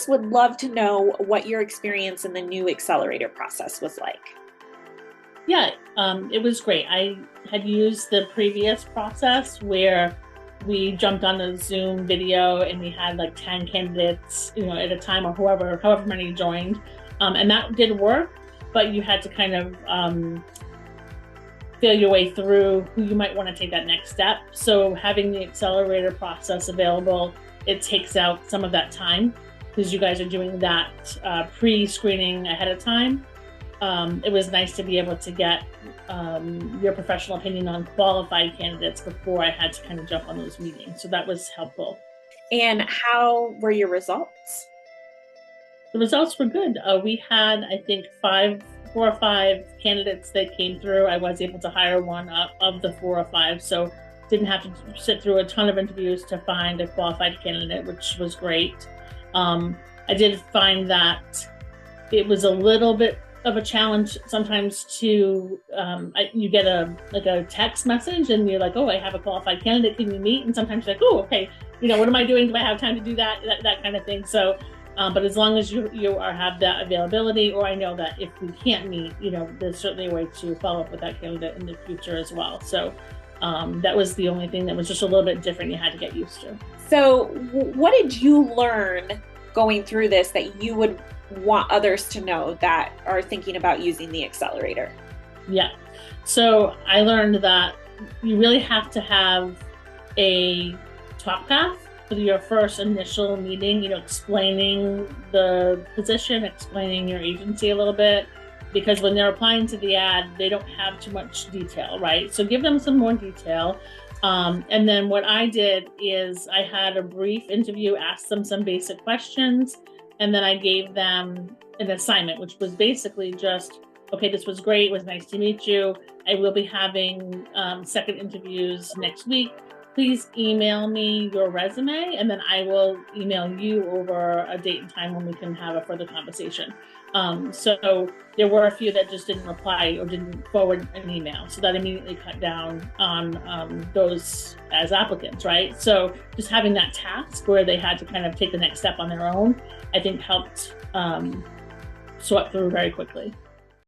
would love to know what your experience in the new accelerator process was like. Yeah, it was great. I had used the previous process where we jumped on a Zoom video and we had like 10 candidates, at a time, or however many joined. And that did work, but you had to kind of feel your way through who you might want to take that next step. So having the accelerator process available, it takes out some of that time because you guys are doing that pre-screening ahead of time. It was nice to be able to get your professional opinion on qualified candidates before I had to kind of jump on those meetings. So that was helpful. And how were your results? The results were good. We had, I think, 4 or 5 candidates that came through. I was able to hire one of the 4 or 5, so didn't have to sit through a ton of interviews to find a qualified candidate, which was great. I did find that it was a little bit of a challenge sometimes to, you get a text message and you're like, oh, I have a qualified candidate, can you meet? And sometimes you're like, oh, okay, what am I doing? Do I have time to do that kind of thing? So, but as long as you have that availability, or I know that if we can't meet, there's certainly a way to follow up with that candidate in the future as well. So that was the only thing that was just a little bit different you had to get used to. So what did you learn going through this that you would want others to know that are thinking about using the accelerator? Yeah. So I learned that you really have to have a talk path for your first initial meeting, explaining the position, explaining your agency a little bit, because when they're applying to the ad, they don't have too much detail, right? So give them some more detail. And then what I did is I had a brief interview, asked them some basic questions, and then I gave them an assignment, which was basically just, okay, this was great. It was nice to meet you. I will be having second interviews next week. Please email me your resume, and then I will email you over a date and time when we can have a further conversation. So there were a few that just didn't reply or didn't forward an email. So that immediately cut down on those as applicants, right? So just having that task where they had to kind of take the next step on their own, I think helped sort through very quickly.